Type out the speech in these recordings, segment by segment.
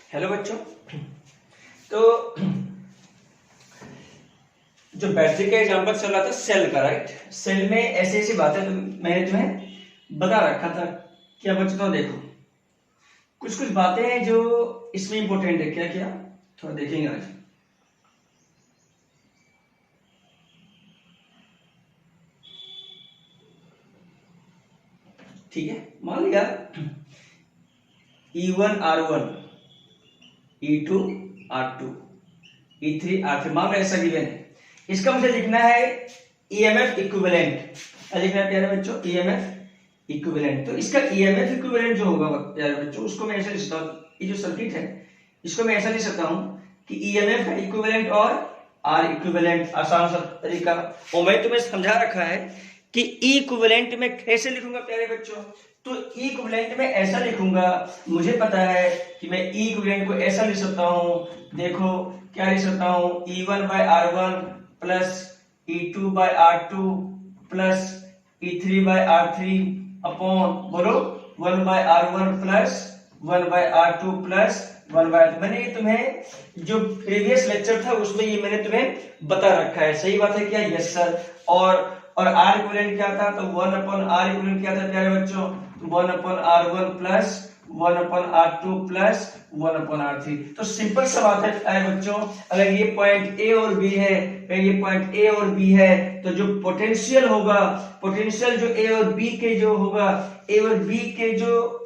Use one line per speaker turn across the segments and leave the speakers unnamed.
Hello बच्चों। तो जो बैटरी का एग्जांपल चल रहा था सेल का, राइट। सेल में ऐसी ऐसी बातें मैंने तुम्हें बता रखा था। क्या बच्चों देखो, कुछ कुछ बातें हैं जो इसमें इंपॉर्टेंट है। क्या क्या थोड़ा देखेंगे आज। ठीक है, मान लिया E1 R1, E2 R2, E3 R3, मान लो ऐसा गिवन है। इसका मुझे लिखना है EMF इक्विवेलेंट। क्या लिखना है प्यारे बच्चों? EMF equivalent. तो इसका EMF इक्विवेलेंट जो होगा प्यारे बच्चों, उसको मैं ऐसे लिख सकता हूँ। ये जो सर्किट है इसको मैं ऐसा लिख सकता हूँ कि EMF है इक्विवेलेंट और R इक्विवेलेंट। आसान सा तरीका, और मैं तुम्हें समझा रखा है कि E इक्विवेलेंट में कैसे लिखूंगा प्यारे बच्चों। तो E इक्विवेलेंट में ऐसा लिखूंगा, मुझे पता है कि मैं E इक्विवेलेंट को ऐसा लिख सकता हूँ। देखो क्या लिख सकता हूँ, E1 by R1 plus E2 by R2 plus E3 by R3 upon बोलो 1 by R1 plus 1 by R2 plus 1 by R2। मैंने ये तुम्हें जो प्रीवियस लेक्चर था उसमें ये मैंने तुम्हें बता रखा है। सही बात है क्या? Yes sir. और R इक्विवेलेंट क्या था? तो 1 अपॉन R इक्विवेलेंट क्या था प्यारे बच्चों? 1 upon R1 plus 1 upon R2 plus 1 upon R3। तो सिंपल सा बात है प्यारे बच्चों, अगर ये पॉइंट A और B है, अगर ये पॉइंट A और B है, तो जो पोटेंशियल होगा, पोटेंशियल जो A और B के जो होगा, A और B के जो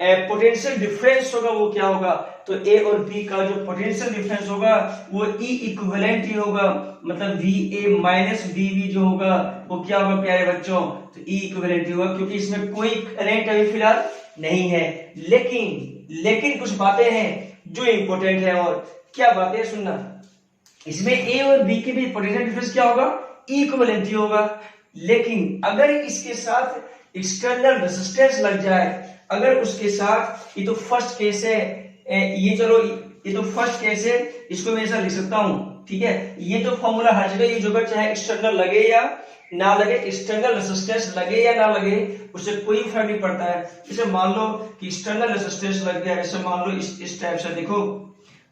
पोटेंशियल डिफरेंस होगा वो क्या होगा? तो A और B का जो पोटेंशियल डिफरेंस होगा वो E इक्विवेलेंट ही होगा। मतलब VA माइनस VB जो होगा वो क्या होगा प्यारे बच्चों? तो E इक्विवेलेंट ही होगा, क्योंकि इसमें कोई करंट अभी फिलहाल नहीं है। लेकिन कुछ बातें हैं जो इंपॉर्टेंट है। और क्या बातें सुनना, इसमें A और B के बीच पोटेंशियल डिफरेंस क्या होगा? E इक्विवेलेंट ही होगा। लेकिन अगर इसके साथ एक्सटर्नल रेजिस्टेंस लग जाए, अगर उसके साथ, ये तो फर्स्ट केस है, ये चलो ये तो फर्स्ट केस है, इसको मैं ऐसा लिख सकता हूं। ठीक है, ये तो फॉर्मूला हर जगह यूज होगा, चाहे एक्सटर्नल लगे या ना लगे, एक्सटर्नल रेजिस्टेंस लगे या ना लगे उससे कोई फर्क नहीं पड़ता है। जैसे मान लो कि एक्सटर्नल रेजिस्टेंस लग गया, ऐसे मान लो इस टाइप से। देखो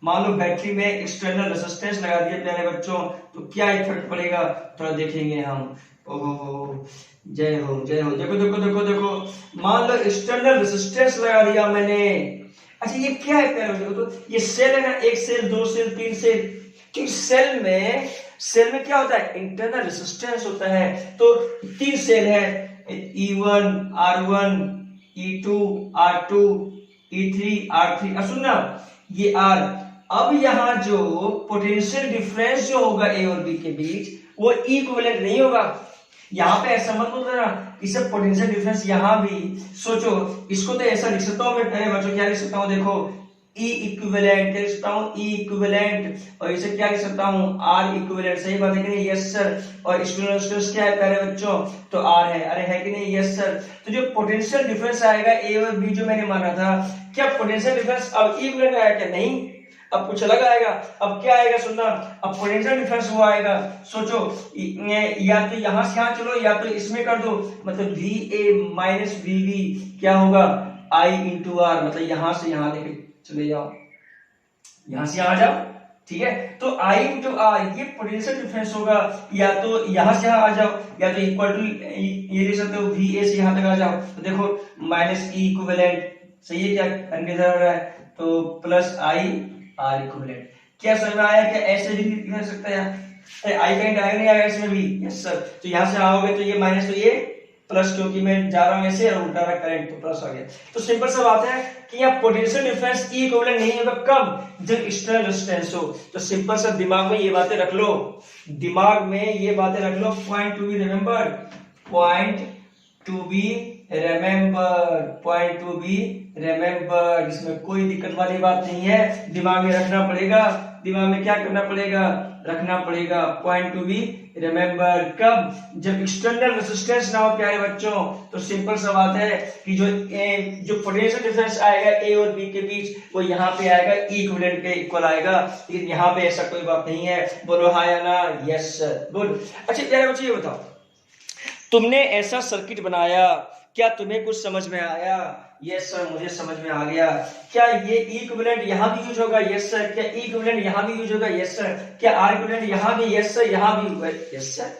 मान लो बैटरी में एक्सटर्नल रेजिस्टेंस लगा दिया प्यारे बच्चों, तो क्या इफेक्ट पड़ेगा थोड़ा देखेंगे हम। ओहो, जय हो जय हो। देखो देखो देखो देखो, मान लो एक्सटर्नल रेजिस्टेंस लगा दिया मैंने। अच्छा ये क्या है प्यारे बच्चों? तो ये सेल है ना, एक सेल, दो सेल, तीन सेल। क्योंकि सेल में क्या होता है? इंटरनल रेजिस्टेंस होता है। तो तीन सेल है, E1 R1 E2 R2 E3 R3। अब सुनना, ये R, अब यहाँ जो पोटेंशियल डिफरेंस जो होगा A और B के बीच वो E इक्विवेलेंट नहीं होगा। यहाँ पे ऐसा मत बोलना, इसे पोटेंशियल डिफरेंस यहाँ भी सोचो। इसको तो ऐसा लिख सकता हूँ मैं पहले बच्चों, क्या लिख सकता हूँ? देखो E इक्विवेलेंट, क्या लिख सकता हूँ? E equivalent. और इसे क्या लिख सकता हूँ? R equivalent. सही बात है कि नहीं? Yes sir. और एक्सटर्नल रेजिस्टेंस क्या है प्यारे बच्चों? तो R है। अरे है कि नहीं? Yes sir. तो जो पोटेंशियल डिफरेंस आएगा A और B जो मैंने माना था, क्या पोटेंशियल डिफरेंस अब E इक्विवेलेंट आया क्या? नहीं, अब कुछ अलग आएगा। अब क्या आएगा सुनना, अब पोटेंशियल डिफरेंस वो आएगा। सोचो, या तो यहां से यहां चलो या तो इसमें कर दो, मतलब VA माइनस VB क्या होगा? I into R। मतलब यहां से यहां लेके चले जाओ, यहां से यहां आ जाओ। ठीक है, तो I इंटू R ये पोटेंशियल डिफरेंस होगा। या तो यहां से यहां आ जाओ, या तो इक्वल टू ये ले सकते हो VA से यहां तक आ जाओ। तो देखो माइनस E इक्विवेलेंट, सही है क्या? कंफ्यूजन हो रहा है तो प्लस I R इक्विवेलेंट। क्या समझ में आया? क्या ऐसे भी लिख सकते हैं? आई करंट आएगा नहीं आएगा इसमें भी? Yes sir. तो यहां से आओगे तो ये माइनस, तो ये प्लस, क्योंकि मैं जा रहा हूं ऐसे और उल्टा रहा करंट, तो प्लस आ गया। तो सिंपल सा बात है कि यहाँ पोटेंशियल डिफरेंस E इक्विवेलेंट नहीं होगा। कब? जब एक्सटर्नल रेजिस्टेंस हो। तो सिंपल सा दिमाग में ये बातें रख लो, दिमाग में ये बातें रख लो। Point to be remember, point to be remember, point to be remember. इसमें कोई दिक्कत वाली बात नहीं है, दिमाग में रखना पड़ेगा। दिमाग में क्या करना पड़ेगा? रखना पड़ेगा पॉइंट टू बी रिमेंबर। कब? जब एक्सटर्नल रेजिस्टेंस ना हो प्यारे बच्चों। तो सिंपल सा बात है कि जो पोटेंशियल डिफरेंस आएगा A और B के बीच वो यहाँ पे आएगा, E इक्विवेलेंट के इक्वल आएगा। लेकिन यहाँ पे ऐसा कोई बात नहीं है। बोलो हाँ या ना? Yes sir, good. अच्छा प्यारे बच्चों ये बताओ, तुमने ऐसा सर्किट बनाया, क्या तुम्हें कुछ समझ में आया? यस सर मुझे समझ में आ गया। क्या ये इक्विवेलेंट यहाँ भी यूज होगा? Yes sir. क्या इक्विवेलेंट यहाँ भी यूज होगा? Yes sir. क्या आर इक्विवेलेंट यहाँ भी? Yes sir. यहाँ भी होगा? Yes sir.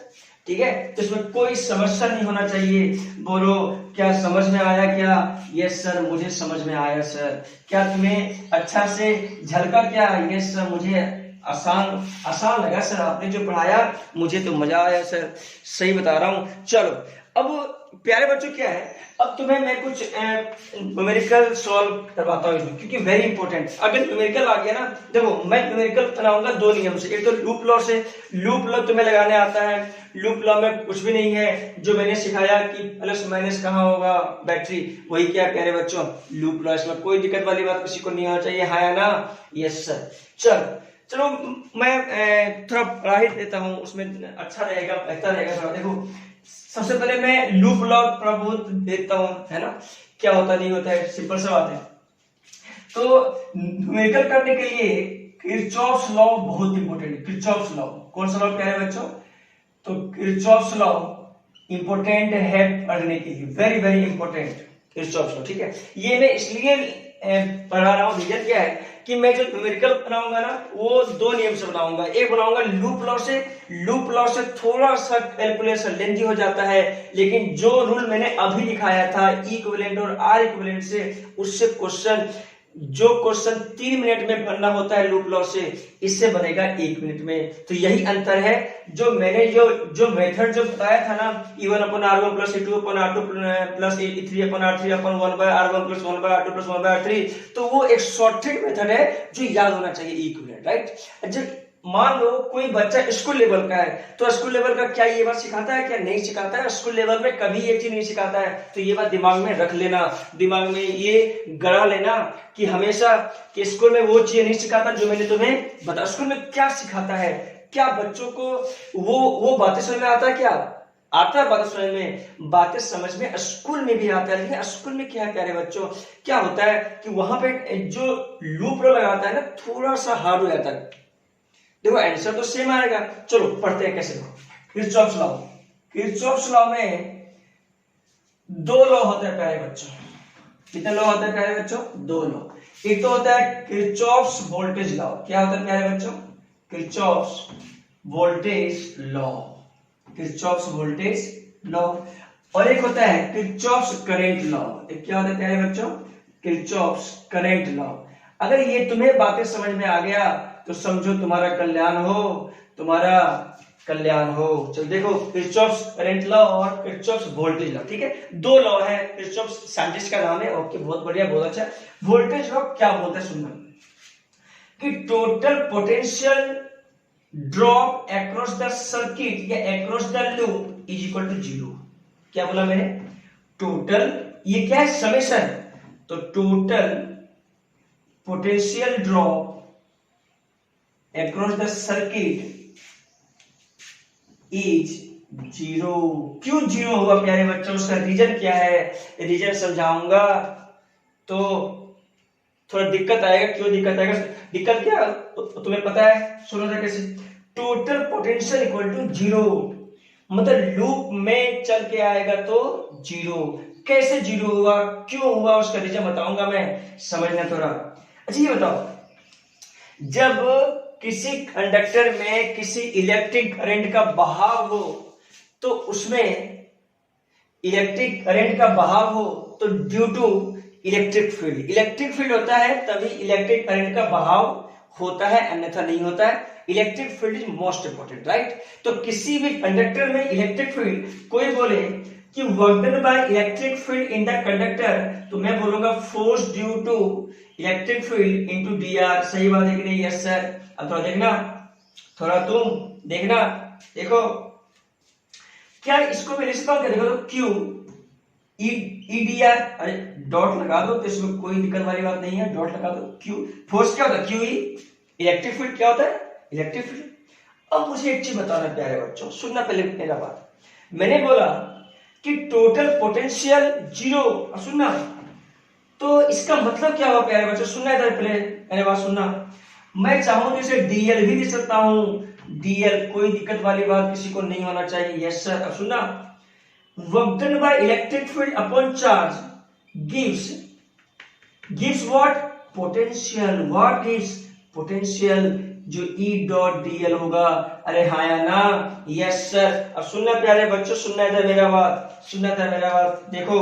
ठीक है, तो इसमें कोई समस्या नहीं होना चाहिए। बोलो क्या समझ में आया क्या? यस सर मुझे समझ में आया सर। क्या तुम्हें अच्छा से झलका क्या? यस सर मुझे आसान लगा सर, आपने जो पढ़ाया मुझे तो मजा आया सर, सही बता रहा हूं। चलो अब प्यारे बच्चों क्या है, अब तुम्हें मैं कुछ न्यूमेरिकल सॉल्व करवाता हूँ क्योंकि वेरी इंपॉर्टेंट। अगर न्यूमेरिकल आ गया ना, देखो मैं न्यूमेरिकल बनाऊंगा दो नियम से। एक तो लूप लॉ से, लूप लॉ तुम्हें लगाने आता है। लूप लॉ में कुछ भी नहीं है, जो मैंने सिखाया कि प्लस माइनस कहाँ होगा बैटरी, वही क्या है प्यारे बच्चों, लूप लॉ। इसमें कोई दिक्कत वाली बात किसी को नहीं होना चाहिए, है ना? Yes sir. चलो मैं थोड़ा पढ़ा ही देता हूँ, उसमें अच्छा रहेगा, बेहतर रहेगा थोड़ा। देखो सबसे पहले मैं लूप लॉ प्रबोध देता हूँ, है ना, क्या होता नहीं होता है, सिंपल सा बात है। तो न्यूमेरिकल करने के लिए किरचॉफ्स लॉ बहुत इंपॉर्टेंट है। किरचॉफ्स लॉ, कौन सा लॉ प्यारे बच्चों? तो किरचॉफ्स लॉ इंपॉर्टेंट है पढ़ने के लिए, very very important Kirchhoff's law. ठीक है, ये मैं इसलिए पढ़ा रहा हूँ, रीजन क्या है कि मैं जो न्यूमेरिकल बनाऊंगा ना वो दो नियम से बनाऊंगा। एक बनाऊंगा लूप लॉ से। लूप लॉ से थोड़ा सा कैलकुलेशन लेंथी हो जाता है, लेकिन जो रूल मैंने अभी दिखाया था इक्विवेलेंट और आर इक्विवेलेंट से, उससे क्वेश्चन, जो क्वेश्चन 3 मिनट में बनना होता है लूप लॉ से, इससे बनेगा 1 मिनट में। तो यही अंतर है। जो मैंने जो मेथड जो बताया था ना, E1/R1 plus E2/R2 plus E3/R3 अपन 1/R1 plus 1/R2 plus 1/R3, तो वो एक शॉर्टेड मेथड है जो याद होना चाहिए इक्विवेलेंट, राइट? जब मान लो कोई बच्चा स्कूल लेवल का है, तो स्कूल लेवल का क्या ये बात सिखाता है? क्या नहीं सिखाता है? स्कूल लेवल में कभी ये चीज नहीं सिखाता है। तो ये बात दिमाग में रख लेना, दिमाग में ये गड़ा लेना कि हमेशा कि स्कूल में वो चीज नहीं सिखाता जो मैंने तुम्हें बता। स्कूल में क्या सिखाता है? क्या बच्चों को वो बातें समझ में आता है? क्या आता है बातें समझ में? बातें समझ में स्कूल में भी आता है, लेकिन स्कूल में क्या है प्यारे बच्चों, क्या होता है कि वहां पे जो लूप लॉ लगाता है ना, थोड़ा सा हार्ड हो जाता है। देखो आंसर तो सेम आएगा। चलो पढ़ते हैं कैसे। देखो किरचॉफ्स लॉ, किरचॉफ्स लॉ में दो लॉ होते हैं प्यारे बच्चों। कितने लॉ होते हैं प्यारे बच्चों? दो लॉ। एक तो होता है किरचॉफ्स वोल्टेज लॉ। क्या होता है प्यारे बच्चों? Kirchhoff's voltage law, Kirchhoff's voltage law. और एक होता है किरचॉफ्स करंट लॉ। एक क्या होता है प्यारे बच्चों? Kirchhoff's current law. अगर ये तुम्हें बातें समझ में आ गया तो समझो तुम्हारा कल्याण हो, तुम्हारा कल्याण हो। चलो देखो किरचॉफ्स करंट लॉ और किरचॉफ्स वोल्टेज लॉ, ठीक है, दो लॉ है। किरचॉफ्स साइंटिस्ट का नाम है। ओके, बहुत बढ़िया, बहुत अच्छा। वोल्टेज लॉ क्या बोलता है सुनना, कि total potential drop across the circuit या across the loop is equal to 0। क्या बोला मैंने? टोटल, ये क्या है? समेशन। तो total potential drop across the circuit is 0। क्यों 0 हुआ प्यारे बच्चों? उसका रीजन क्या है? रीजन समझाऊंगा तो थोड़ा दिक्कत आएगा। क्यों दिक्कत आएगा? दिक्कत क्या तुम्हें पता है, सुनो जरा कैसे। टोटल पोटेंशियल इक्वल टू 0, मतलब लूप में चल के आएगा तो 0। कैसे 0 हुआ, क्यों हुआ, उसका रीजन बताऊंगा मैं, समझना थोड़ा। अच्छा ये बताओ, जब किसी कंडक्टर में किसी इलेक्ट्रिक करंट का बहाव हो तो उसमें इलेक्ट्रिक करंट का बहाव हो तो due to electric field, electric field होता है तभी इलेक्ट्रिक करंट का बहाव होता है, अन्यथा नहीं होता है। Electric field is most important, right? तो किसी भी कंडक्टर में इलेक्ट्रिक फील्ड, कोई बोले कि work done by electric field in the conductor, तो मैं बोलूंगा force due to electric field into dr। सही बात है कि नहीं? Yes sir. अब थोड़ा देखना, थोड़ा तुम देखना, देखो क्या इसको मैं लिख सकता हूं? क्या देखो, तो Q ई डी आर, अरे डॉट लगा दो तो इसमें कोई दिक्कत वाली बात नहीं है, डॉट लगा दो। Q फोर्स क्या होता है? Q इलेक्ट्रिक फील्ड क्या होता है? Electric field. अब मुझे एक चीज बताना प्यारे बच्चों, सुनना पहले मेरा बात। मैंने बोला कि टोटल पोटेंशियल 0, सुनना, तो इसका मतलब क्या हुआ प्यारे बच्चों? सुनना इधर पहले, मेरे बात सुनना। मैं चाहूं तो इसे डीएल भी लिख सकता हूं, डीएल, कोई दिक्कत वाली बात किसी को नहीं होना चाहिए। Yes sir. अब सुनना, work done by electric field upon charge gives gives what, potential. What gives, potential, जो ई डॉट डीएल होगा। अरे हाँ या ना, यस सर। अब सुनना प्यारे बच्चों, सुनना था मेरा बात, सुनना था मेरा बात। देखो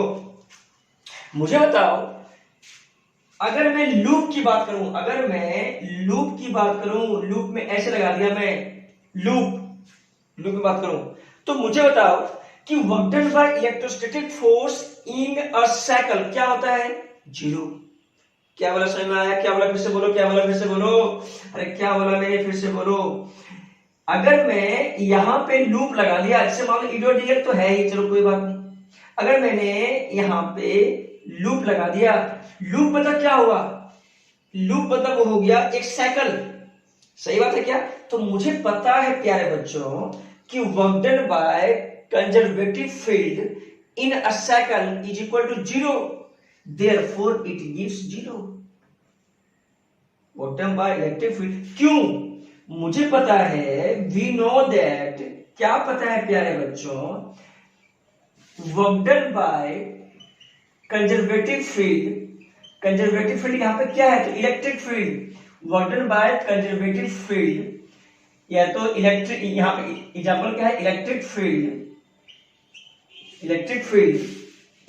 मुझे बताओ, अगर मैं लूप की बात करूं, अगर मैं लूप की बात करूं, लूप में ऐसे लगा दिया मैं, लूप में बात करूं, तो मुझे बताओ कि work done by electrostatic force in a cycle क्या होता है, जीरो। क्या बोला, समझ में आया? क्या बोला, फिर से बोलो, क्या बोला, फिर से बोलो। अरे क्या बोला मैंने, फिर से बोलो। अगर मैं यहां पे लूप लगा दिया, जैसे मान लो ई डॉट डीएल तो है ही, चलो कोई बात नहीं। अगर मैंने यहां पे लूप लगा दिया, लूप मतलब क्या हुआ, लूप मतलब वो हो गया एक साइकिल, सही बात है क्या? तो मुझे पता है प्यारे बच्चों कि work done by conservative field in a cycle is equal to zero, therefore it gives zero. Work done by electric field, क्यों? मुझे पता है, वी नो दैट, क्या पता है प्यारे बच्चों, work done by conservative field, conservative field यहां पे क्या है, तो electric field, work done by conservative field, या तो इलेक्ट्रिक, यहां पे एग्जांपल क्या है, electric field, electric field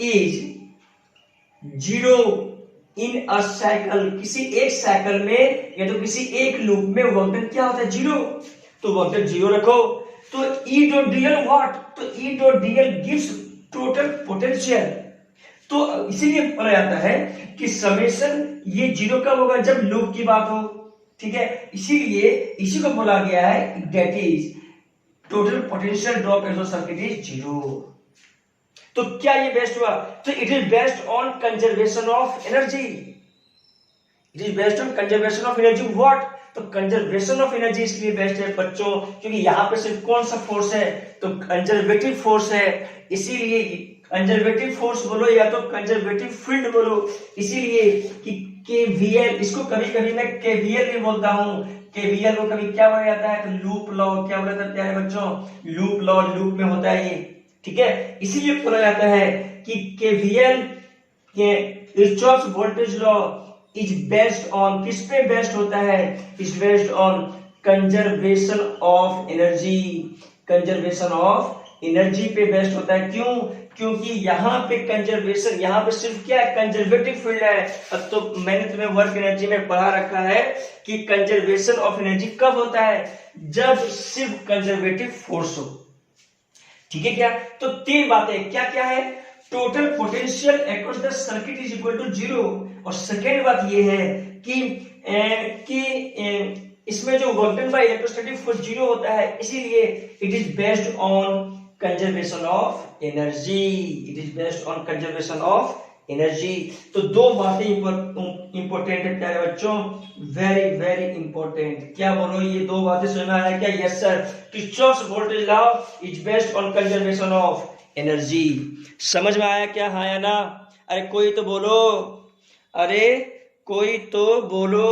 is zero in a cycle, किसी एक साइकिल में या तो किसी एक लूप में वर्क डन क्या होता है, जीरो। तो वर्क डन जीरो रखो, तो ई डॉट डीएल व्हाट, तो E dot DL gives total potential. तो इसीलिए बोला जाता है कि समेशन ये जीरो कब होगा, जब लूप की बात हो, ठीक है। इसीलिए इसी को बोला गया है that is total potential drop at the circuit is zero. तो क्या ये बेस्ट हुआ, तो it is based on conservation of energy, it is based on conservation of energy what, तो कंजर्वेशन ऑफ एनर्जी इसलिए बेस्ट है बच्चों, क्योंकि यहां पे सिर्फ कौन सा फोर्स है, तो कंजर्वेटिव फोर्स है। इसीलिए कंजर्वेटिव फोर्स बोलो या तो कंजर्वेटिव फील्ड बोलो, इसीलिए कि केवीएल, इसको कभी कभी मैं केवीएल भी बोलता हूं, केवीएल को कभी क्या बोला जाता है, तो लूप लॉ, क्या बोला जाता है बच्चों, लूप लॉ, लूप में होता है ये, ठीक है। इसीलिए बोला जाता है कि केवीएल के Kirchhoff's voltage law is based on, किस पे बेस्ड होता है, is based on conservation of energy, conservation of energy पे बेस्ड होता है। क्यों? क्योंकि यहाँ पे कंजर्वेशन, यहाँ पे सिर्फ क्या है, कंजर्वेटिव फील्ड है। अब तो मैंने तुम्हें वर्क एनर्जी में पढ़ा रखा है कि कंजर्वेशन ऑफ एनर्जी कब होता है, जब सिर्फ कंजर्वेटिव फोर्स हो, ठीक है क्या। तो तीन बातें क्या क्या है, total potential across the circuit is equal to zero, और सेकेंड बात ये है कि इसमें जो work done by electrostatic force zero होता है, इसीलिए it is based on conservation of energy, it is based on conservation of energy. तो दो बातें इंपॉर्टेंट है प्यारे बच्चों, वेरी वेरी इंपॉर्टेंट। क्या बोलो, ये दो बातें समझ में आया क्या? Yes sir. Kirchhoff's voltage law is based on conservation of energy. समझ में आया क्या, हाँ या ना? अरे कोई तो बोलो, अरे कोई तो बोलो।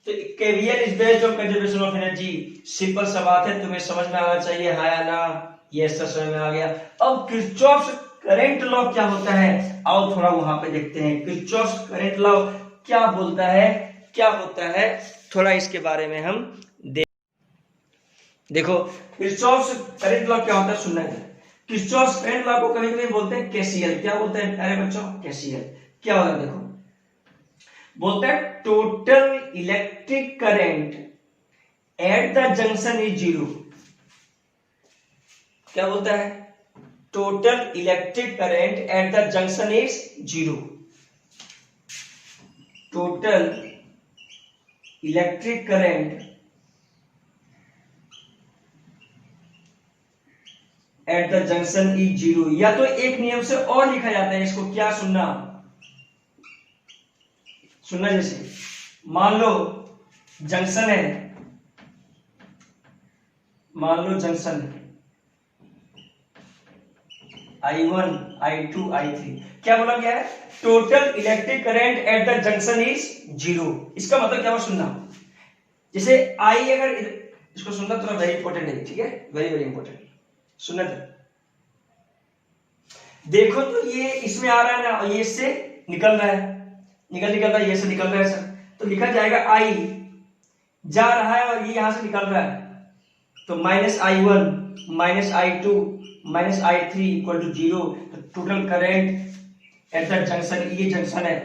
तो KVL is based on conservation of energy, simple सा बात है, तुम्हें समझ में आना चाहिए, हाँ या ना? यस सर, समझ में आ गया। अब किरचॉफ्स करंट लॉ क्या होता है, आओ थोड़ा वहां पे देखते हैं। किरचॉफ्स करंट लॉ क्या बोलता है, क्या होता है, थोड़ा इसके बारे में हम देखो। किरचॉफ्स करंट लॉ क्या होता है, सुनना है। किरचॉफ्स करंट लॉ को कभी कभी बोलते हैं केसीएल। क्या बोलते हैं अरे बच्चों, केसीएल। क्या होता है देखो, बोलता है total electric current at the junction is zero. क्या बोलता है, total electric current at the junction is zero, total electric current at the junction is zero. या तो एक नियम से और लिखा जाता है इसको, क्या सुनना, सुनना, जैसे मान लो जंक्शन है, मान लो जंक्शन है I1, I2, I3। क्या बोला गया है, total electric current at the junction is zero. इसका मतलब क्या हुआ, सुनना, जैसे I अगर इसको सुनना थोड़ा वेरी इंपॉर्टेंट है, ठीक है, वेरी वेरी इंपॉर्टेंट, सुनना था। देखो तो ये इसमें आ रहा है ना, और ये इससे निकल रहा है, निकल रहा है, ये से निकल रहा है सर, तो लिखा जाएगा आई जा रहा है और ये यहां से निकल रहा है, तो -I1 -I2 -I3 equal to 0। तो total current at the junction, ये जंक्शन है।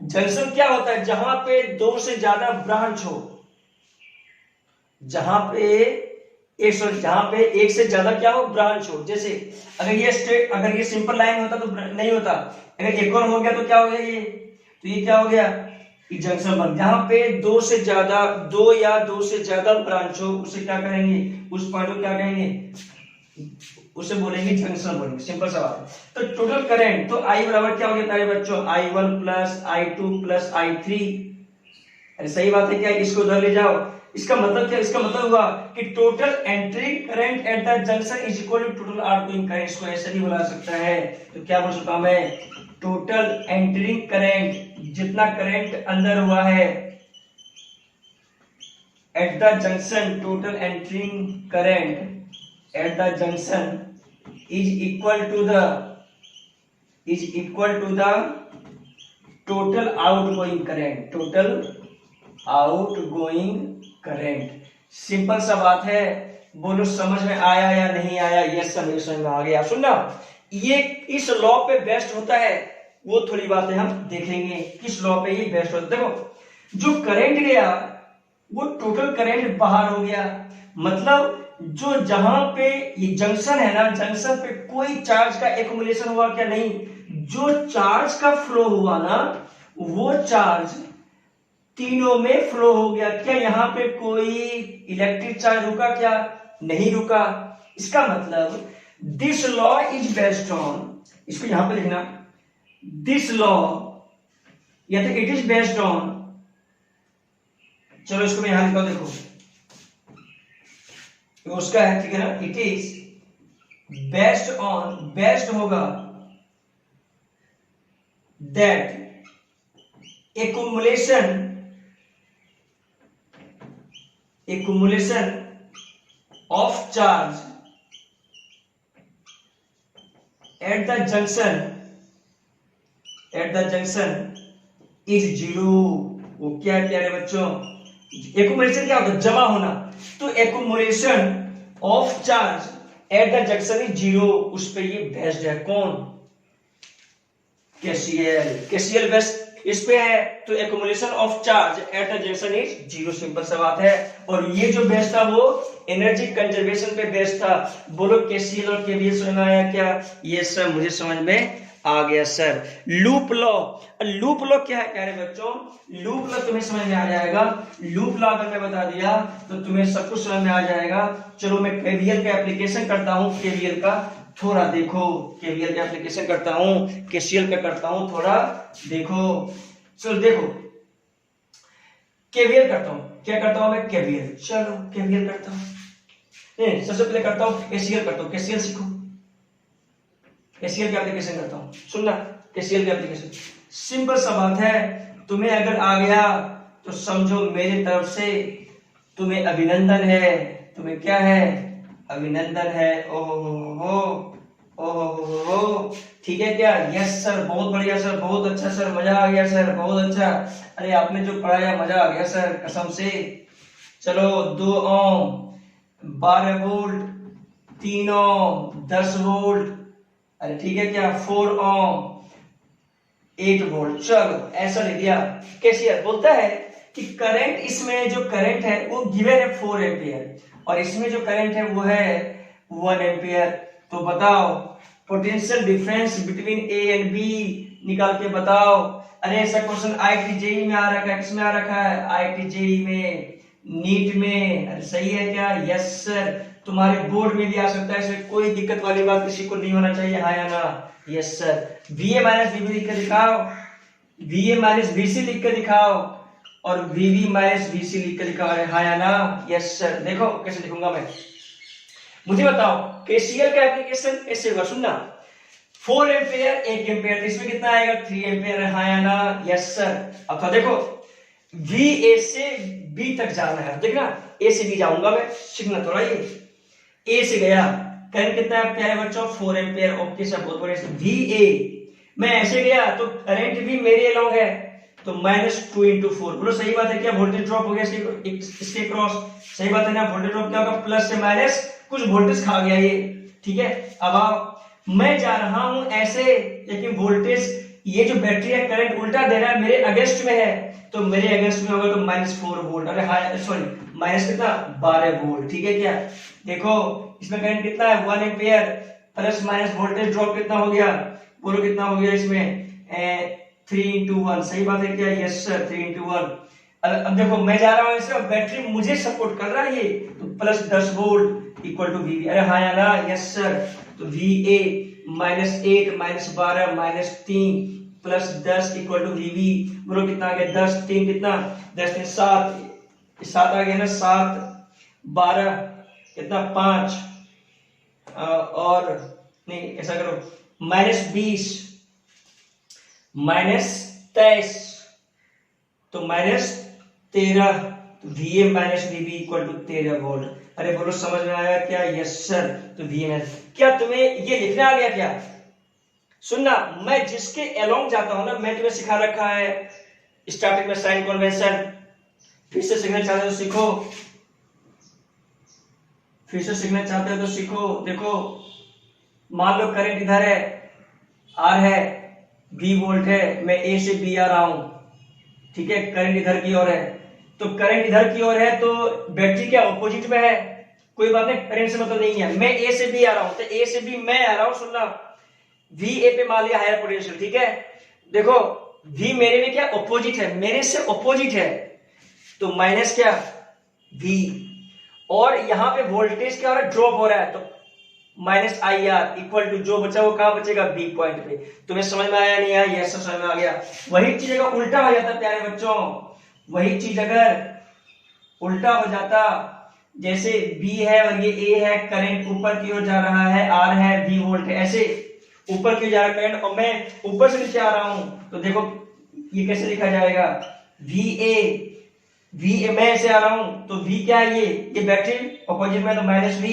जंक्शन क्या होता है? जहां पे दो से ज्यादा ब्रांच हो, जहां पे एक से ज्यादा क्या हो, ब्रांच हो। जैसे अगर ये सिंपल लाइन होता तो नहीं होता, अगर एक और हो गया तो क्या हो गया ये, तो ये क्या हो गया, ये जंक्शन बन। जहां पे दो या दो से ज्यादा ब्रांच हो, उसे क्या करेंगे, उस पॉइंट को क्या कहेंगे, उसे बोलेंगे जंक्शन बोलेंगे। सिंपल सा बात है। तो टोटल करंट, तो I बराबर क्या हो गया प्यारे बच्चों, I1 plus I2 plus I3। अरे सही बात है क्या, इसको उधर ले जाओ। इसका मतलब क्या, इसका मतलब हुआ कि total entry current at the junction is equal to total outgoing current. इसको ऐसे भी बुला सकता है, तो क्या बोल सकता हूं मैं, टोटल एंट्रिंग करंट, जितना करंट अंदर हुआ है at the junction, total entering current at the junction is equal to the total outgoing current, total outgoing current. Simple सा बात है, बोलो समझ में आया या नहीं आया? यस सर, मेरे समझ में आ गया। सुनना, ये इस लॉ पे बेस्ट होता है, वो थोड़ी बातें हम देखेंगे किस लॉ पे ये बेस्ट होता है। देखो, जो करंट गया वो टोटल करंट बाहर हो गया, मतलब जो जहां पे ये जंक्शन है ना, जंक्शन पे कोई चार्ज का एक्युमुलेशन हुआ क्या? नहीं। जो चार्ज का फ्लो हुआ ना, वो चार्ज तीनों में फ्लो हो गया। क्या यहाँ पे कोई इलेक्ट्रिक चार्ज रुका क्या? नहीं रुका। इसका मतलब this law is based on, इसको यहां पे लिखना, दिस लॉ या तो इट इज बेस्ड ऑन, चलो इसको मैं यहां लिखा, देखो तो उसका है, ठीक है ना, it is based on, based होगा that accumulation of charge at the junction is zero। वो क्या है प्यारे बच्चों, एक्युमुलेशन क्या होता है? जमा होना। तो accumulation of charge at the junction is zero, उस पे ये बेस्ड है। कौन? केसीएल बेस्ड इस पे है, तो accumulation of charge at the junction is zero. Simple सा बात है। और ये जो बेस्ड था वो एनर्जी कंजर्वेशन पे बेस्ड था। बोलो केसीएल और केवीएल समझ में आया क्या? ये सब मुझे समझ में आ गया sir. Loop law, loop law क्या है प्यारे बच्चों? लूप लॉ तुम्हें समझ में आ जाएगा। लूप लॉ अगर मैं बता दिया तो तुम्हें सब कुछ समझ में आ जाएगा। चलो मैं केवीएल का एप्लीकेशन करता हूं, केवीएल का थोड़ा देखो, केवीएल का एप्लीकेशन करता हूं, केसीएल का करता हूं, थोड़ा देखो। चलो देखो, केवीएल करता हूं, क्या करता हूं मैं? केवीएल। चलो केवीएल करता हूं, सबसे पहले करता हूं केसीएल करता हूं। केसीएल सीखो, केसीएल का एप्लीकेशन करता हूं। सुनना, केसीएल का एप्लीकेशन सिंपल सा बात है। तुम्हें अगर आ गया तो समझो मेरी तरफ से तुम्हें अभिनंदन है। तुम्हें क्या है? अभिनंदन है। ओहो, ठीक है क्या? यस सर, बहुत बढ़िया सर, बहुत अच्छा सर, मजा आ गया सर, बहुत अच्छा। अरे आपने जो पढ़ाया मजा आ गया सर, कसम से। चलो 2 ओम, 12 वोल्ट, 3 ओम, 10 वोल्ट, अरे ठीक है क्या, 4 ओम, 8 वोल्ट। चलो ऐसा ले दिया। कैशियर बोलता है कि करंट, इसमें जो करंट है वो गिवन है 4 एम्पियर और इसमें जो करंट है वो है 1 एम्पियर। तो बताओ potential difference between A and B निकाल के बताओ। अरे ऐसा क्वेश्चन आईआईटी जेईई में आ रखा है। किसमें आ रखा है? आईआईटी जेईई में, नीट में। अरे सही है क्या? Yes sir. तुम्हारे बोर्ड में भी आ सकता है, इसमें कोई दिक्कत वाली बात किसी को नहीं होना चाहिए, हाँ या ना? Yes sir. VA minus VB लिख के दिखाओ, VA माइनस VC लिख के दिखाओ और VB माइनस VC लिख के दिखाओ। अरे हाँ या ना? Yes sir. देखो कैसे लिखूंगा मैं, मुझे बताओ। केसीएल का एप्लीकेशन ऐसे होगा, सुनना। 4 एम्पियर 1 एम्पियर, इसमें कितना आएगा? 3 एम्पियर। हाँ या ना? Yes sir. अब तो देखो VA से B तक जाना है, देखना A से B जाऊंगा मैं, सीखना थोड़ा। ये A से गया, करंट कितना है प्यारे बच्चों? 4 एम्पियर। ओके सर, बहुत बढ़िया। VA मैं ऐसे गया तो करंट भी मेरे अलोंग है, तो -2 × 4। बोलो सही बात है क्या? वोल्टेज ड्रॉप हो गया इसके क्रॉस। सही बात है ना? वोल्टेज ड्रॉप क्या होगा? प्लस से माइनस कुछ वोल्टेज खा गया ये, ठीक है। अब आप मैं जा रहा हूं ऐसे, लेकिन वोल्टेज ये जो बैटरी है करंट उल्टा दे रहा है, मेरे अगेंस्ट में है, तो मेरे अगेंस्ट में होगा तो -4 वोल्ट। अरे हाँ सॉरी, माइनस कितना? 12 वोल्ट, ठीक है क्या? देखो इसमें करंट कितना है? 1 ampere, plus minus voltage drop कितना हो गया? बोलो कितना हो गया इसमें? 3 × 1। सही बात है क्या? Yes sir, 3 × 1। अब देखो मैं जा रहा हूं ऐसे, बैटरी मुझे सपोर्ट कर रहा है ये, तो plus 10 volt equal to VV। अरे हाँ या ना? Yes sir. तो VA -8 -12 -3 plus 10 equal to VV। बोलो कितना आ गया? 10 3 कितना? 10 3 7 7 आ गया ना? 7 12 कितना? 5 और नहीं ऐसा करो, -20 -23 तो -13, तो VA -VB equal to 13 volt. अरे बोलो समझ में आया क्या? Yes sir. तो VA क्या तुम्हें ये लिखना आ गया क्या? सुनना, मैं जिसके अलोंग जाता हूं ना, मैं तुम्हें सिखा रखा है स्टार्टिंग में साइन कन्वेंशन। फिर से सीखना चाहते हो तो सीखो, फिर से सीखना चाहते हो तो सीखो। देखो मान लो करंट इधर है, R है, V वोल्ट है, मैं A से B आ रहा हूं, ठीक है। करंट इधर की ओर है, तो करंट इधर की ओर है तो बैटरी क्या ऑपोजिट में है? कोई बात नहीं, करंट से मतलब नहीं है। मैं A से B आ रहा हूं, तो A से B मैं आ रहा हूं। सुनना, VA पे मान लिया हायर पोटेंशियल, ठीक है। देखो V मेरे में क्या ऑपोजिट है, मेरे से ऑपोजिट है, तो माइनस क्या? V। और यहां पे वोल्टेज क्या हो रहा है? ड्रॉप हो रहा है, तो -IR इक्वल टू जो बचा वो कहां बचेगा? B पॉइंट पे। तुम्हें समझ में आया नहीं आया? यस समझ में आ गया। वही चीज अगर उल्टा हो जाता प्यारे बच्चों, वही चीज अगर उल्टा हो जाता, जैसे B है और ये A है, करंट ऊपर की ओर जा रहा है, R है, V वोल्ट है, ऐसे ऊपर की जा रहा करंट, और मैं ऊपर से नीचे आ रहा हूं, तो देखो ये कैसे लिखा जाएगा? VA मैं ऐसे आ रहा हूं, तो V क्या है? ये बैटरी ऑपोजिट में, तो -V।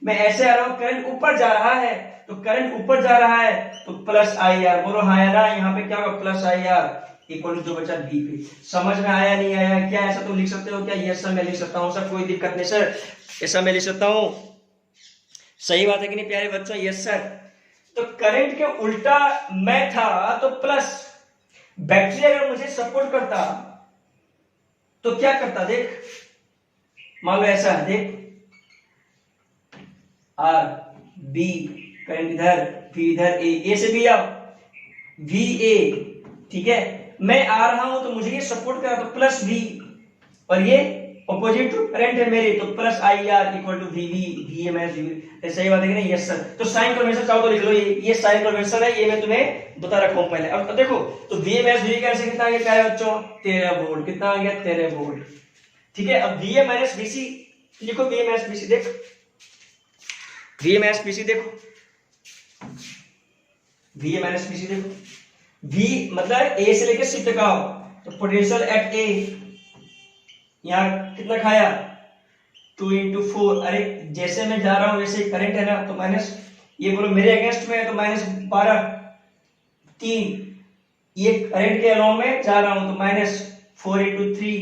मैं ऐसे आ रहा हूं, करंट ऊपर जा रहा है, तो करंट ऊपर जा रहा है तो +IR। बोलो हाँ या ना? यहाँ पे क्या होगा? +IR इक्वल टू जो बचा V पे। समझ में आया नहीं आया क्या? ऐसा तुम लिख सकते हो क्या? यस सर मैं लिख सकता हूँ सर, कोई दिक्कत नहीं सर, ऐसा मैं लिख सकता हूँ। सही बात है कि नहीं प्यारे बच्चों? Yes sir. तो करंट के उल्टा मैं था, तो प्लस बैटरी अगर मुझे सपोर्ट करता तो क्या करता? देख मान लो ऐसा है, देख R B, करंट इधर, V इधर, A से B आओ, VA, ठीक है। मैं आ रहा हूं तो मुझे ये सपोर्ट करा, तो +V, और ये ऑपोजिट करंट है मेरे, तो +IR equal to VB, VA -VB। सही बात है कि नहीं? Yes sir. तो साइन कन्वेंशन चाहो तो लिख लो, ये साइन कन्वेंशन है, ये मैं तुम्हें बता रखा हूं पहले। अब देखो, तो VA -VB का कितना आ गया प्यारे बच्चों? 13 वोल्ट। कितना आ गया? 13 वोल्ट, ठीक है। अब VA -VC लिखो, VA -VC देख, VA -VC देखो, VA -VC देखो, V मतलब A से लेकर C तक आओ, तो पोटेंशियल एट A यहाँ कितना खाया? 2 × 4। अरे जैसे मैं जा रहा हूं वैसे करंट है ना, तो माइनस, ये बोलो मेरे अगेंस्ट में है तो -12 3, ये करंट के अलोंग में जा रहा हूं तो -4 × 3,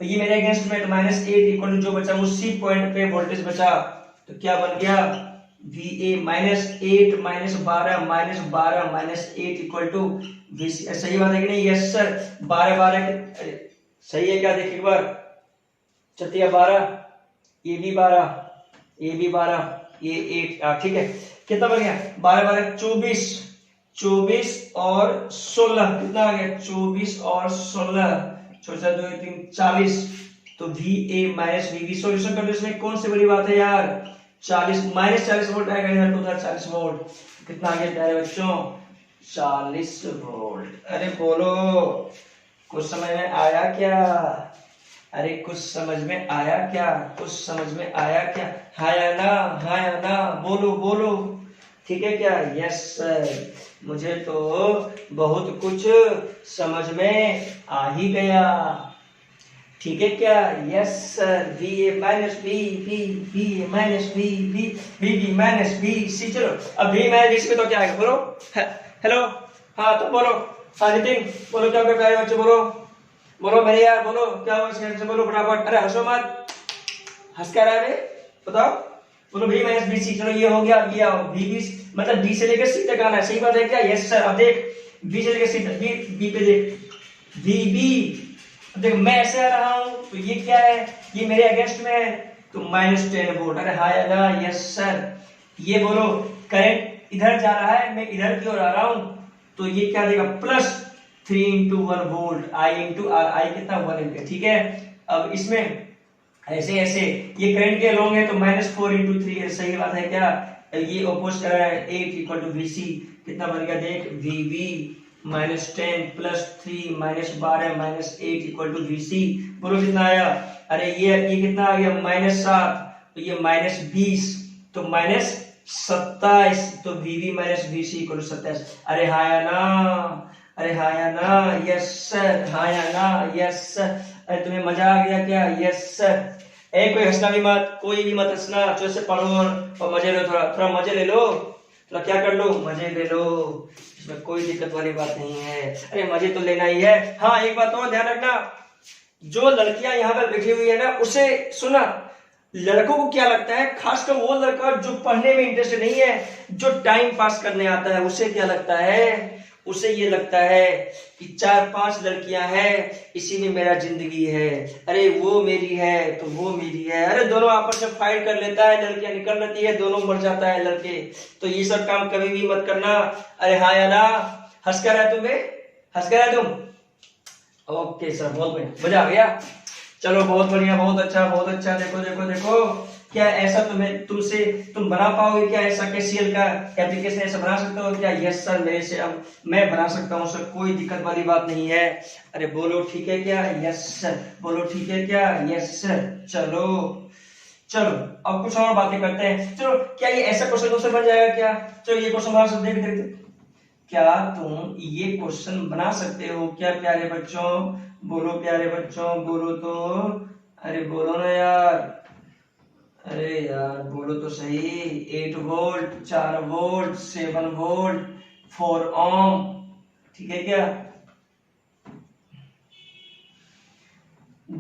तो ये मेरे अगेंस्ट में, तो -8 इक्वल टू जो बचा उसी पॉइंट पे वोल्टेज बचा, तो क्या बन गया? VA -8 -12 -8 equal to VC। सही बात है कि नहीं? Yes sir. 12 12 सही है क्या? देखिए एक बार, 12 ये भी 12, ये भी 12, ये 8, ठीक है। कितना बन गया? 12 12 24, 24 और 16 कितना आ गया? 24 और 16, 4 2 3 40, तो VA -VB। सॉल्यूशन कर दो इसमें, कौन सी बड़ी बात है यार? 40 -40 वोल्ट आएगा इधर, तो उधर 40 वोल्ट। कितना आ गया प्यारे बच्चों? 40 वोल्ट। अरे बोलो कुछ समझ में आया क्या? अरे कुछ समझ में आया क्या? कुछ समझ में आया क्या? हाँ या ना? हाँ या ना? बोलो बोलो, ठीक है क्या? यस सर, मुझे तो बहुत कुछ समझ में आ ही गया, ठीक है क्या? Yes sir. VA -VB, VA -VB, VB -VC। चलो अब V -VC में तो क्या आएगा? बोलो हेलो, हाँ तो बोलो हाँ नितिन बोलो क्या कर रहे बच्चे, बोलो बोलो मेरे यार, बोलो क्या हुआ इसके, बोलो फटाफट, अरे हंसो मत, हंस क्या रहा है, बताओ, बोलो v माइनस बी सी। चलो ये हो गया, ये आओ v b मतलब d से लेकर c तक आना है, सही बात है क्या? Yes sir. अब देख b से लेकर c तक, b पे देख v b, देख मैं ऐसे आ रहा हूं तो ये क्या है, ये मेरे अगेंस्ट में है तो -10 वोल्ट। अरे हाँ या ना? Yes sir. ये बोलो करंट इधर जा रहा है, मैं इधर की ओर आ रहा हूं तो ये क्या देगा, +3 × 1 वोल्ट, I × R, I कितना 1 एम्पीयर, ठीक है। अब इसमें ऐसे ऐसे ये करंट के लॉन्ग है तो -4 × 3 है, सही बात है क्या? ये ऑपोज कर रहा है, 8 = VC, कितना बन गया देख, VV -10 + 3 -12 -8 = VC। बोलो कितना आया, अरे ये कितना आ गया, -7 तो ये -20 तो -27 तो VV - VC = 27। अरे हाँ या ना, अरे हाँ या ना? यस सर, हाँ या ना? Yes sir. अरे तुम्हें मजा आ गया क्या? Yes sir. कोई हंसना भी मत, कोई भी मत हंसना, अच्छे से पढ़ो और मजे लो, थोड़ा थोड़ा मजे ले लो, थोड़ा क्या कर लो, मजे ले लो, इसमें कोई दिक्कत वाली बात नहीं है। अरे मजे तो लेना ही है। हाँ एक बात और ध्यान रखना, जो लड़कियां यहाँ पर बैठी हुई है ना, उसे सुना, लड़कों को क्या लगता है, खासकर वो लड़का जो पढ़ने में इंटरेस्टेड नहीं है, जो टाइम पास करने आता है, उसे क्या लगता है, उसे ये लगता है कि 4-5 लड़कियां हैं, इसी में मेरा जिंदगी है, अरे वो मेरी है तो वो मेरी है, अरे दोनों आपस में फाइट कर लेता है, लड़कियां निकल लेती है, दोनों मर जाता है लड़के। तो ये सब काम कभी भी मत करना। अरे हाँ या ना? हंस कर है तुम्हें, हंस कर है तुम? ओके सर, बहुत बढ़िया, मजा आ गया। चलो बहुत बढ़िया, बहुत अच्छा, बहुत अच्छा। देखो देखो देखो, क्या ऐसा तुम बना पाओगे क्या, ऐसा KCL का एप्लीकेशन ऐसा बना सकते हो क्या? यस सर, मेरे से अब मैं बना सकता हूँ सर, कोई दिक्कत वाली बात नहीं है। अरे बोलो ठीक है क्या? Yes sir. बोलो ठीक है क्या? Yes sir. चलो चलो अब कुछ और बातें करते हैं। चलो क्या ये ऐसा क्वेश्चन तुमसे बन जाएगा क्या? चलो ये क्वेश्चन बना सकते देखते, क्या तुम ये क्वेश्चन बना सकते हो क्या प्यारे बच्चों? बोलो प्यारे बच्चों, बोलो तो, अरे बोलो ना यार, अरे यार बोलो तो सही। 8 वोल्ट, 4 वोल्ट, 7 वोल्ट, 4 ओम, ठीक है क्या?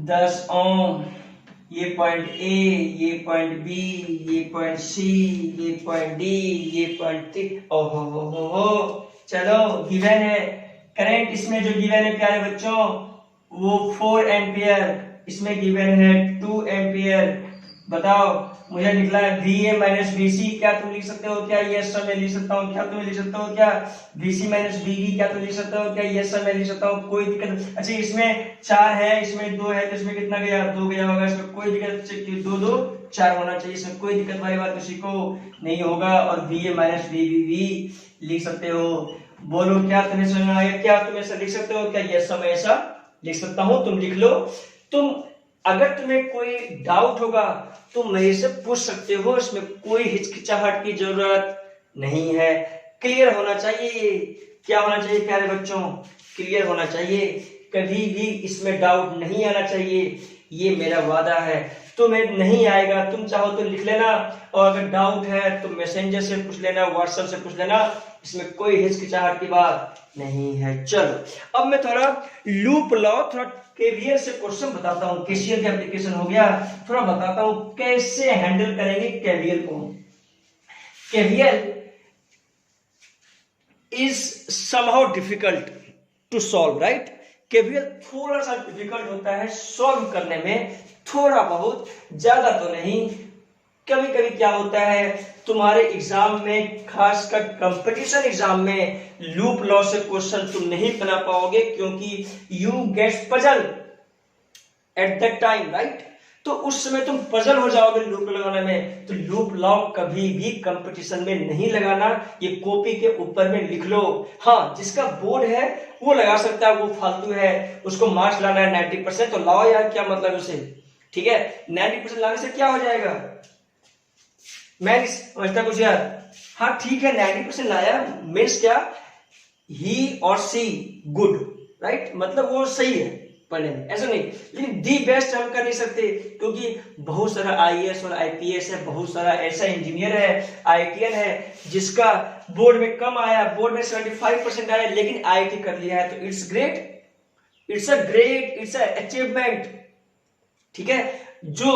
10 ओम, ये पॉइंट ए, ये पॉइंट बी, ये पॉइंट सी, ये पॉइंट डी, ये पॉइंट टी। ओहो हो, चलो गिवन है करंट, इसमें जो गिवन है प्यारे बच्चों वो 4 एम्पियर, इसमें गिवन है 2 एम्पियर। बताओ मुझे निकला है VA - VC, क्या तुम लिख सकते हो क्या? यस सर मैं लिख सकता हूँ। क्या तुम लिख सकते हो क्या? VC - VB, क्या तुम लिख सकते हो क्या? यस सर मैं लिख सकता हूँ, कोई दिक्कत। अच्छा इसमें 4 है, इसमें 2 है, तो इसमें कितना गया? 2 गया होगा, इसमें कोई दिक्कत, 2 2 4 होना चाहिए, इसमें कोई दिक्कत वाली बात किसी को नहीं होगा। और VA - VB भी लिख सकते हो। बोलो क्या तुम्हें समझ में आया क्या? तुम ऐसा लिख सकते हो क्या? यस सर मैं ऐसा लिख सकता हूँ, तुम लिख लो। तुम अगर तुम्हें कोई डाउट होगा तो मेरे से पूछ सकते हो, इसमें कोई हिचकिचाहट की जरूरत नहीं है। क्लियर होना चाहिए, क्या होना चाहिए प्यारे बच्चों? क्लियर होना चाहिए, कभी भी इसमें डाउट नहीं आना चाहिए, ये मेरा वादा है। तुम्हें नहीं आएगा, तुम चाहो तो लिख लेना, और अगर डाउट है तो मैसेंजर से पूछ लेना, व्हाट्सएप से पूछ लेना, इसमें कोई हिचकिचाहट की बात नहीं है। चलो अब मैं थोड़ा लूप लॉ, थोड़ा KVL से क्वेश्चन बताता हूं। KCL का एप्लीकेशन हो गया, थोड़ा बताता हूं कैसे हैंडल करेंगे KVL को। KVL is somehow difficult to solve, right? KVL थोड़ा सा डिफिकल्ट होता है सॉल्व करने में, थोड़ा बहुत, ज्यादा तो नहीं। कभी कभी क्या होता है तुम्हारे एग्जाम में, खासकर कंपटीशन एग्जाम में, लूप लॉ से क्वेश्चन तुम नहीं बना पाओगे, क्योंकि you get puzzle at that time, right? तो उस समय तुम पजल हो जाओगे लूप लगाने में। तो लूप लॉ कभी भी कंपटीशन में नहीं लगाना, ये कॉपी के ऊपर में लिख लो। हाँ जिसका बोर्ड है वो लगा सकता है, वो फालतू है, उसको मार्क्स लाना है 90%, तो लाओ यार, क्या मतलब उसे, ठीक है? 90% लाने से क्या हो जाएगा? मैं समझता कुछ यार। हाँ ठीक है 90% लाया मीन्स क्या, ही और सी गुड, राइट? मतलब वो सही है, पढ़ लेंगे, ऐसा नहीं। लेकिन दी बेस्ट हम कर नहीं सकते, क्योंकि बहुत सारा आईएएस और आईपीएस है, बहुत सारा ऐसा इंजीनियर है, आईटीएन है जिसका बोर्ड में कम आया, बोर्ड में 75% आया, लेकिन आईटी कर लिया है, तो it's great, it's a great, it's a achievement. ठीक है, जो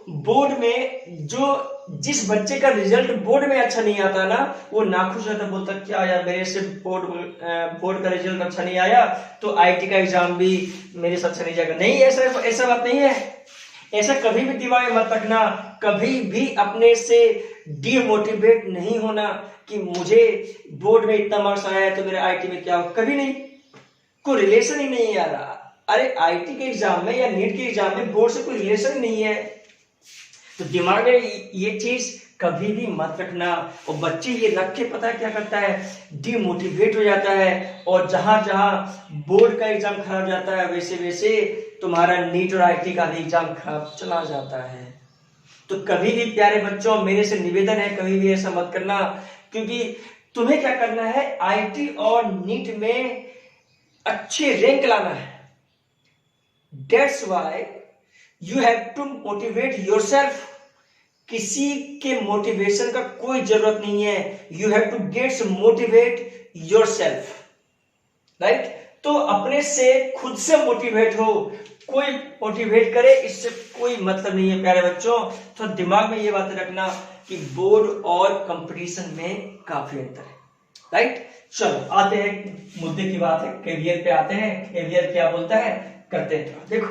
बोर्ड में जो जिस बच्चे का रिजल्ट बोर्ड में अच्छा नहीं आता ना, वो नाखुश रहता, बोलता क्या यार मेरे से बोर्ड का रिजल्ट अच्छा नहीं आया, तो आईटी का एग्जाम भी मेरे से अच्छा नहीं जाएगा। नहीं, ऐसा बात नहीं है। ऐसा कभी भी दिमाग में मत रखना, कभी भी अपने से डिमोटिवेट नहीं होना कि मुझे बोर्ड में इतना मार्क्स आया है तो मेरे आईटी में क्या हो, कभी नहीं, कोई रिलेशन ही नहीं आ रहा। अरे आईटी के एग्जाम में या नीट के एग्जाम में बोर्ड से कोई रिलेशन ही नहीं है, तो दिमाग में ये चीज कभी भी मत रखना। और बच्चे ये रख के पता क्या करता है, डिमोटिवेट हो जाता है, और जहां जहां बोर्ड का एग्जाम खराब जाता है, वैसे वैसे तुम्हारा नीट और आईटी का भी एग्जाम खराब चला जाता है। तो कभी भी प्यारे बच्चों, मेरे से निवेदन है, कभी भी ऐसा मत करना, क्योंकि तुम्हें क्या करना है, आईटी और नीट में अच्छे रैंक लाना है। That's why you have to motivate yourself. किसी के मोटिवेशन का कोई जरूरत नहीं है, you have to get motivate yourself, right? तो अपने से खुद से मोटिवेट हो, कोई मोटिवेट करे इससे कोई मतलब नहीं है प्यारे बच्चों। तो दिमाग में ये बातें रखना कि बोर्ड और कंपटीशन में काफी अंतर है, राइट? चलो आते हैं मुद्दे की बात है, कैरियर पे आते हैं। कैरियर क्या बोलता है, करते हैं। देखो,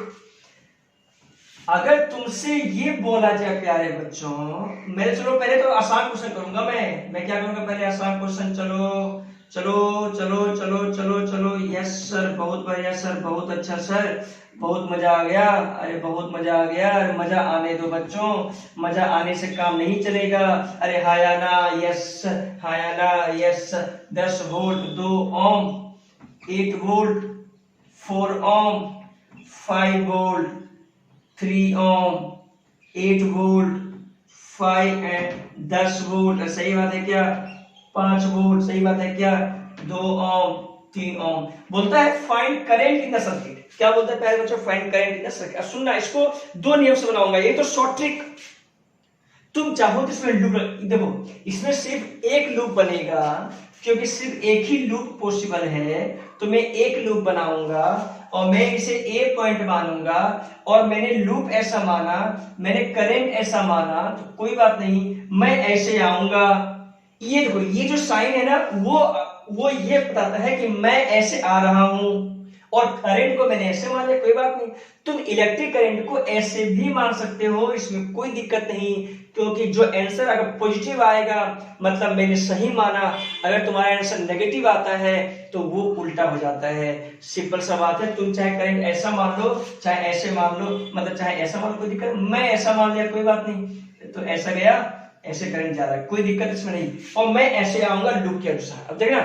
अगर तुमसे ये बोला जाए प्यारे बच्चों, मेरे चलो पहले तो आसान क्वेश्चन करूंगा, मैं क्या करूंगा, पहले आसान क्वेश्चन। चलो चलो चलो चलो चलो चलो, यस सर, बहुत बढ़िया सर, बहुत अच्छा सर, बहुत मजा आ गया, अरे बहुत मजा आ गया, अरे मजा आने दो बच्चों, मजा आने से काम नहीं चलेगा। अरे हायाना यस, हायाना yes, 10 volt 2 ohm, 8 volt 4 ohm, 5 volt 3 ohm, 8 volt 5 and 10 volt, सही बात है क्या, 5 वोल्ट, सही बात है क्या, 2 ओम 3 ओम। बोलता है find current in the circuit. क्या बोलता है प्यारे बच्चों, find current in the circuit. अब सुनना, इसको 2 नियम से बनाऊंगा, ये तो शॉर्ट ट्रिक। तुम चाहो तो इसमें लूप, देखो इसमें सिर्फ एक लूप बनेगा, क्योंकि सिर्फ एक ही लूप पॉसिबल है, तो मैं एक लूप बनाऊंगा और मैं इसे ए पॉइंट मानूंगा, और मैंने लूप ऐसा माना, मैंने करंट ऐसा माना, तो कोई बात नहीं, मैं ऐसे आऊंगा। ये देखो, ये जो साइन है ना, वो ये बताता है कि मैं ऐसे आ रहा हूं, और करंट को मैंने ऐसे मान लिया, कोई बात नहीं। तुम इलेक्ट्रिक करंट को ऐसे भी मान सकते हो, इसमें कोई दिक्कत नहीं, क्योंकि जो आंसर अगर पॉजिटिव आएगा मतलब मैंने सही माना, अगर तुम्हारा आंसर नेगेटिव आता है तो वो उल्टा हो जाता है। सिंपल सा बात है, तुम चाहे करंट ऐसा मान लो चाहे ऐसे मान लो, मतलब चाहे ऐसा मान लो, कोई दिक्कत, मैं ऐसा मान लिया, कोई बात नहीं, तो ऐसा गया, ऐसे करंट जा रहा है, कोई दिक्कत इसमें नहीं, और मैं ऐसे आऊंगा लूप के अनुसार। अब देखना,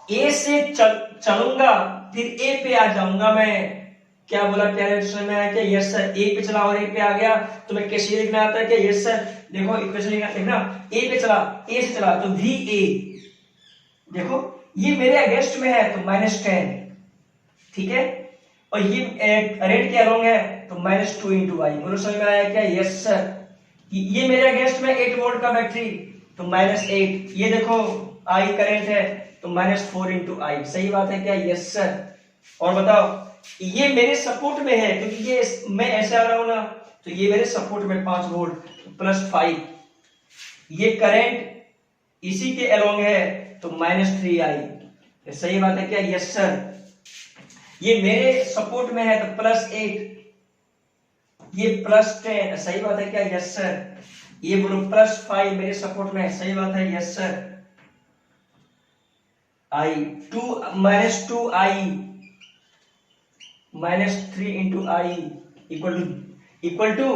ए से चलूंगा, फिर ए पे आ जाऊंगा मैं। क्या बोला प्यारे, समझ में आया क्या, यस सर, ए पे चला और ए पे आ गया, तो मैं कैसे लिखना आता है क्या, यस सर। देखो इक्वेशन लिखना, ए पे चला, ए से चला तो वी ए, देखो ये मेरे अगेंस्ट में है तो -10, ठीक है, और ये रेड के अलोंग है तो -2 इंटू आई। बोलो समझ में आया क्या, यस सर। ये मेरे अगेंस्ट में 8 वोल्ट का बैटरी तो -8, ये देखो आई करंट है तो -4 इंटू आई, सही बात है क्या, यस सर। और बताओ, ये मेरे सपोर्ट में है, क्योंकि ये मैं ऐसे आ रहा हूं ना, तो ये मेरे सपोर्ट में 5 वोल्ट +5, ये करंट इसी के अलोंग है तो -3 आई, सही बात है क्या, यस सर। ये मेरे सपोर्ट में है तो +8, ये +10, सही बात है क्या, यस सर। ये बोलो +5 मेरे सपोर्ट में है, सही बात है, yes sir. I -2 I -3 into I equal to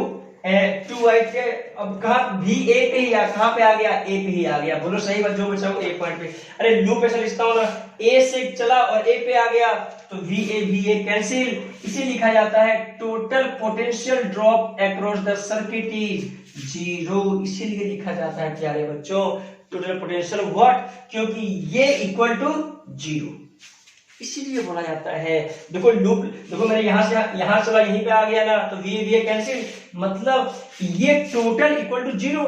2 I के, अब कहा भी ए पे ही कहां पे आ गया, ए पे ही आ गया। बोलो सही बात, जो बचा वो ए पॉइंट पे। अरे लूप ऐसा लिखता हूं ना, ए से चला और ए पे आ गया तो वी ए कैंसिल, इसे लिखा जाता है total potential drop across the circuit is 0, इसीलिए लिखा जाता है प्यारे बच्चों टोटल पोटेंशियल व्हाट, क्योंकि ये इक्वल टू 0। इसीलिए बोला जाता है। देखो लूप, देखो मैंने यहां चला यहीं पे आ गया ना, तो वी कैंसिल, मतलब ये टोटल इक्वल टू जीरो,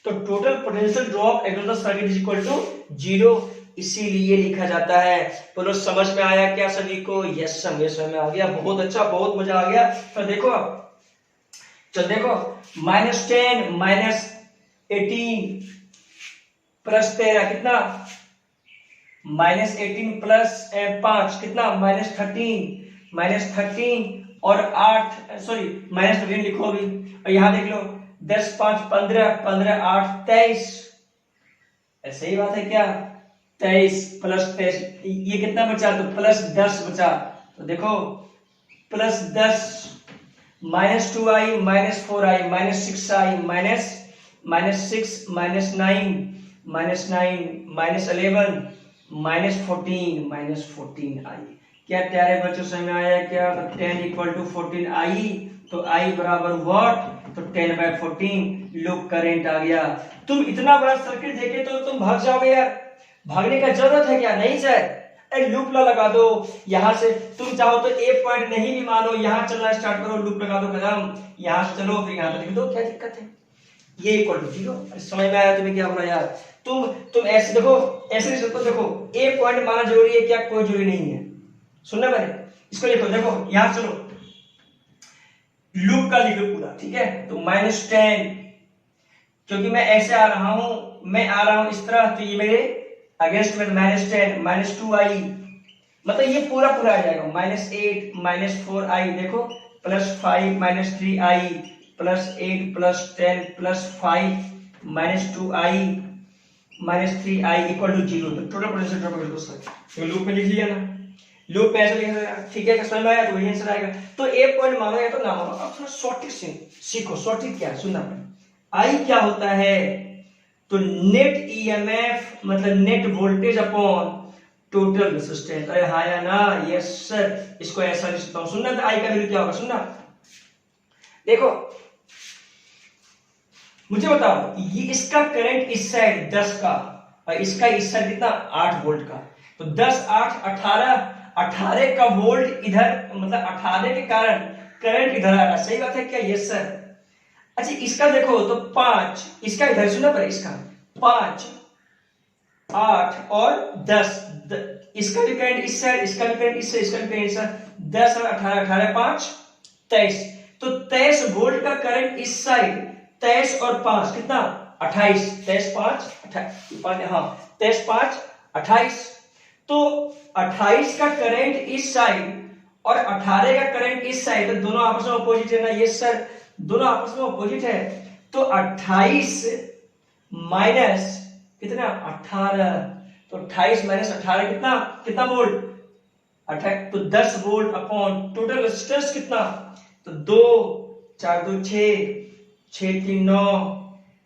तो total potential drop across the circuit is equal to zero, इसीलिए लिखा जाता है। बोलो समझ में आया क्या सभी को? यस समझ में आ गया, बहुत अच्छा, बहुत मजा आ गया। फिर देखो, चल देखो, -10 -18 प्लस 13 कितना, -18 प्लस 5 कितना, -13 और 8 सॉरी -13 लिखो अभी, और यहां देख लो 10 5 15 15 8 23, ऐसे ही बात है क्या, 23 प्लस 23 ये कितना बचा, तो +10 बचा, तो देखो +10 -2i -4i -6i -6 -9 -11 -14i। क्या प्यारे बच्चों समझ में आया क्या? 10 = 14i, तो i बराबर व्हाट, तो 10/14 लूप करंट आ गया। तुम इतना बड़ा सर्किट देखे तो तुम भाग जाओगे यार, भागने का जरूरत है क्या? नहीं सर, अरे लूप लगा दो, यहां से तुम चाहो तो एक पॉइंट नहीं भी मानो, यहां चलना स्टार्ट करो, लूप लगा दो, खत्म, यहां से चलो फिर यहां तक दो, क्या दिक्कत है? ये इक्वल टू जीरो। समझ में आया तुम्हें क्या बोला यार? तुम ऐसे देखो, ऐसे नहीं सकते, देखो एक पॉइंट माना जरूरी है क्या? कोई जरूरी नहीं है, सुनना पहले इसको लिखो, देखो यहां चलो, लूप का लिखो पूरा, ठीक है? तो -10, क्योंकि मैं ऐसे आ रहा हूं, मैं आ रहा हूं इस तरह, तो ये मेरे अगेंस्ट में -10 -2i, मतलब ये पूरा आ जाएगा, -8 -4i, देखो +5 -3i +8 +10 +5 -2i -3i = 0, तो total potential drop equal to, तो लूप में लिख लिया ना, लूप में ऐसे लिखा है, ठीक है? समझ में आया? तो वही आंसर आएगा। तो एक पॉइंट मानो या तो ना मानो, अब थोड़ा शॉर्ट ट्रिक सीखो। शॉर्ट ट्रिक क्या है सुनना, आई क्या होता है, तो नेट ईएमएफ मतलब net voltage upon total resistance. अरे हाँ या ना? यस सर, इसको ऐसा लिख सकता हूं, सुनना, तो आई का वैल्यू क्या होगा, सुनना, देखो मुझे बताओ, ये इसका करंट इस साइड 10 का और इसका इस साइड कितना, 8 वोल्ट का, तो 10 8 18 का वोल्ट इधर, मतलब 18 के कारण करंट इधर आ रहा है, सही बात है क्या? Yes sir. अच्छा इसका देखो, तो 5, इसका इधर सुना पर, इसका 5 8 और 10 इसका भी करंट इस साइड, इसका भी करंट इस साइड, इसका भी करंट इस साइड, 10 और 18 18 5 23, तो 23 वोल्ट का करंट इस साइड, 23 और 5 कितना, 28, 23 5 28, हाँ 23 5 28, तो 28 का करंट इस साइड और 18 का करंट इस साइड, तो दोनों आपस में अपोजिट है ना? यस सर, दोनों आपस में अपोजिट है, तो 28 माइनस कितना, 18, तो 28 माइनस 18 कितना वोल्ट, 28, तो 10 वोल्ट अपॉन टोटल रेजिस्टेंस कितना, तो 2 4 2 6 6 3 9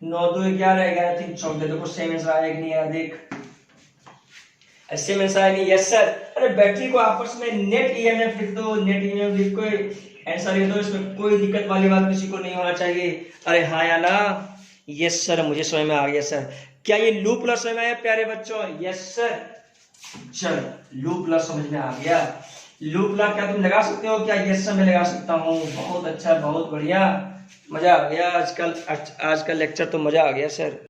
9 2 11 11 3 14, देखो सेम आंसर आया कि नहीं आया? देख ऐसे में आया नहीं? Yes sir. अरे बैटरी को आपस में नेट ईएमएफ लिख दो, नेट ईएमएफ लिख के आंसर लिख दो, इसमें कोई दिक्कत वाली बात किसी को नहीं होना चाहिए। अरे हाँ या ना? यस सर, मुझे समझ में आ गया सर। क्या ये लूप लॉ समझ में आया प्यारे बच्चों? Yes sir. चल लूप लॉ समझ में आ गया। लूप लॉ क्या तुम लगा सकते हो क्या? यस सर मैं लगा सकता हूँ। बहुत अच्छा, बहुत बढ़िया, मजा आ गया। आज का लेक्चर तो मजा आ गया सर।